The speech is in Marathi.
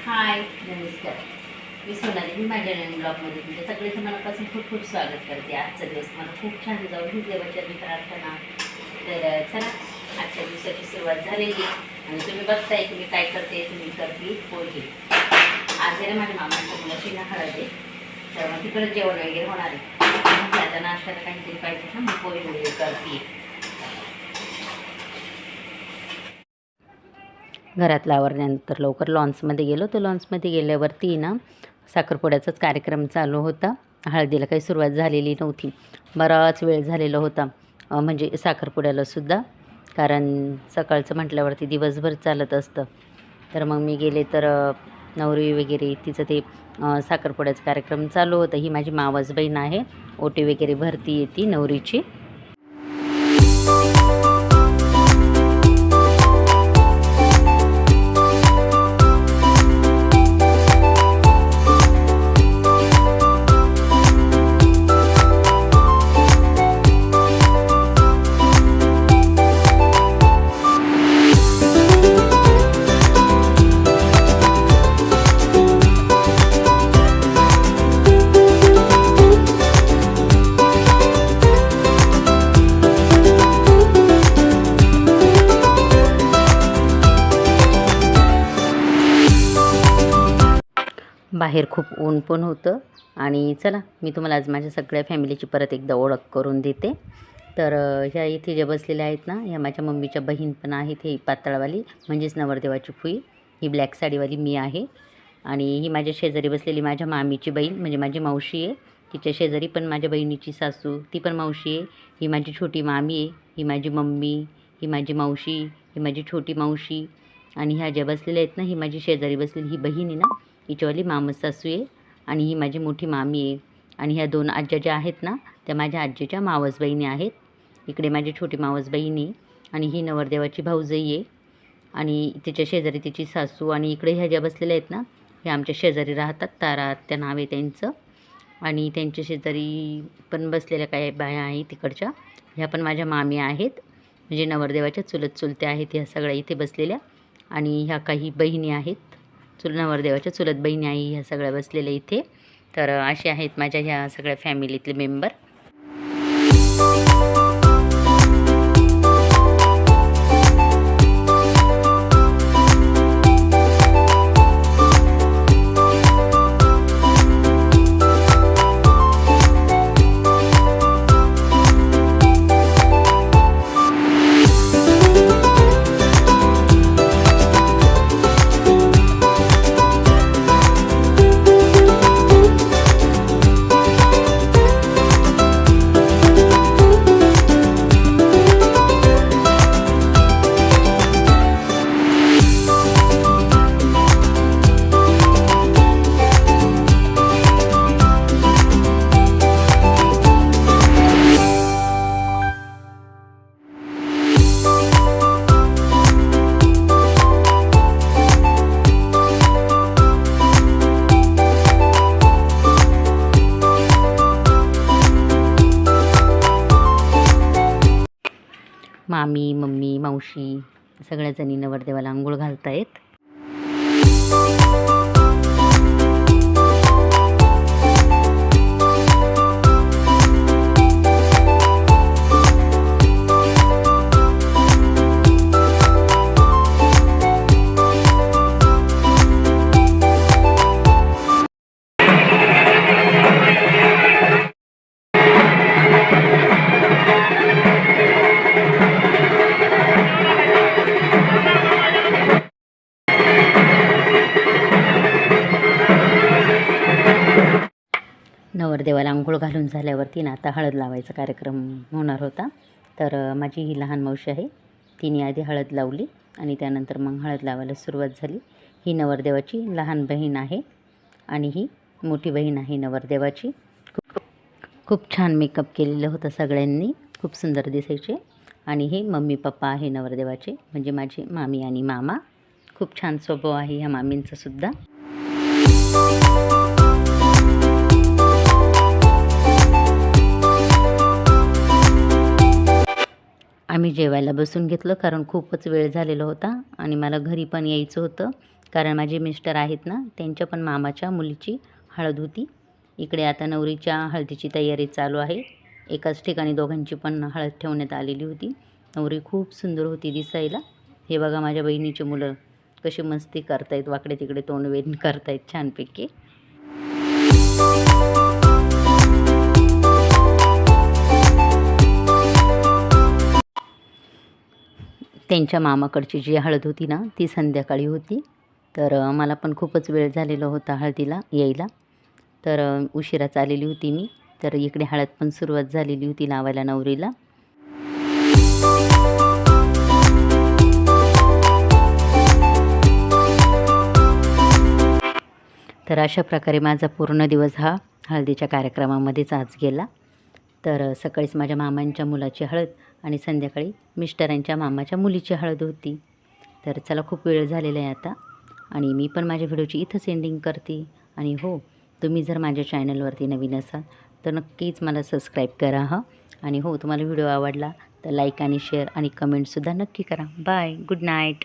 हाय नमस्कार. मी सोनाली. मी माझ्या नवीन ब्लॉगमध्ये तुमच्या सगळ्यांचं मनापासून खूप खूप स्वागत करते. आजचा दिवस मला खूप छान जाऊ ही देवाच्या प्रार्थना. तर चला, आजच्या दिवसाची सुरुवात झालेली आणि तुम्ही बघताय की मी काय करते. तुम्ही करते पोळी. आज आहे ना माझ्या मामाच्या मुलाची ना हळद आहे, तर मग तिकडे जेवण वगैरे होणार आहे. आता नाश्त्याला काहीतरी पाहिजे ना, मी पोळी वगैरे करते. घरातलं आवरल्यानंतर लवकर लॉन्समध्ये गेलो. तर लॉन्समध्ये गेल्यावरती ना साखरपुड्याचाच कार्यक्रम चालू होता. हळदीला काही सुरुवात झालेली नव्हती. बराच वेळ झालेला होता म्हणजे साखरपुड्यालासुद्धा, कारण सकाळचं म्हटल्यावरती दिवसभर चालत असतं. तर मग मी गेले तर नवरी वगैरे तिचं ते साखरपुड्याचा कार्यक्रम चालू होतं. ही माझी मावस बहीण आहे. ओटी वगैरे भरती येते नवरीची. बाहेर खूप ऊन पण होतं. आणि चला, मी तुम्हाला आज माझ्या सगळ्या फॅमिलीची परत एकदा ओळख करून देते. तर ह्या इथे ज्या बसलेल्या आहेत ना, ह्या माझ्या मम्मीच्या बहीण पण आहेत. ही पातळवाली म्हणजेच नवरदेवाची फुई. ही ब्लॅक साडीवाली मी आहे. आणि ही माझ्या शेजारी बसलेली माझ्या मामीची बहीण म्हणजे माझी मावशी आहे. तिच्या शेजारी पण माझ्या बहिणीची सासू, ती पण मावशी आहे. ही माझी छोटी मामी आहे. ही माझी मम्मी, ही माझी मावशी, ही माझी छोटी मावशी. आणि ह्या ज्या बसलेल्या आहेत ना, ही माझी शेजारी बसलेली ही बहीण आहे ना, हिच्यावाली मामस सासू आहे. आणि ही माझी मोठी मामी आहे. आणि ह्या दोन आज्या ज्या आहेत ना, त्या माझ्या आजीच्या मावस बहिणी आहेत. इकडे माझी छोटी मावस बहिणी आणि ही नवरदेवाची भाऊजाई आहे. आणि तिच्या शेजारी तिची सासू. आणि इकडे ह्या ज्या बसलेल्या आहेत ना, ह्या आमच्या शेजारी राहतात. तारा त्या नाव आहे त्यांचं. आणि त्यांच्या शेजारी पण बसलेल्या काही बाया आहेत तिकडच्या, ह्या पण माझ्या मामी आहेत. म्हणजे नवरदेवाच्या चुलत चुलत्या आहेत ह्या सगळ्या इथे बसलेल्या. आणि ह्या काही बहिणी आहेत, नवरदेवाच्या चुलत बहिणी आई ह्या सगळ्या बसलेल्या इथे. तर असे आहेत माझ्या ह्या सगळ्या फॅमिलीतले मेंबर. मामी, मम्मी, मावशी सगळ्याजणी नवरदेवाला अंघोळ घालतायत. नवरदेवाला अंघोळ घालून झाल्यावरती ना आता हळद लावायचा कार्यक्रम होणार होता. तर माझी ही लहान मावशी आहे, तिने आधी हळद लावली आणि त्यानंतर मग हळद लावायला सुरुवात झाली. ही नवरदेवाची लहान बहीण आहे आणि ही मोठी बहीण आहे नवरदेवाची. खूप छान मेकअप केलेलं होतं सगळ्यांनी, खूप सुंदर दिसायचे. आणि हे मम्मी पप्पा आहे नवरदेवाचे, म्हणजे माझे मामी आणि मामा. खूप छान स्वभाव आहे ह्या मामींचा सुद्धा. आम्ही जेवायला बसून घेतलं कारण खूपच वेळ झालेला होता आणि मला घरी पण यायचं होतं, कारण माझे मिस्टर आहेत ना, त्यांच्या पण मामाच्या मुलीची हळद होती. इकडे आता नवरीच्या हळदीची तयारी चालू आहे. एकाच ठिकाणी दोघांची पण हळद ठेवण्यात आलेली होती. नवरी खूप सुंदर होती दिसायला. हे बघा माझ्या बहिणीची मुलं कशी मस्ती करतायत, वाकडे तिकडे तोंड वेन करतायत छानपैकी. त्यांच्या मामाकडची जी हळद होती ना, ती संध्याकाळी होती. तर मला पण खूपच वेळ झालेला होता हळदीला यायला. तर उशिराच आलेली होती मी. तर इकडे हळद पण सुरुवात झालेली होती लावायला नवरीला. तर अशा प्रकारे माझा पूर्ण दिवस हा हळदीच्या कार्यक्रमामध्येच आज गेला. तर सकाळीच माझ्या मामांच्या मुलाची हळद आणि संध्याकाळी मिस्टरांच्या मामाच्या मुलीची हळद होती. तर चला, खूप वेळ झालेला आहे आता आणि मी पण माझ्या व्हिडिओची इथंच एंडिंग करते. आणि हो, तुम्ही जर माझ्या चॅनलवरती नवीन असाल तर नक्कीच मला सबस्क्राईब करा हं. आणि हो, तुम्हाला व्हिडिओ आवडला तर लाईक आणि शेअर आणि कमेंटसुद्धा नक्की करा. Bye, good night.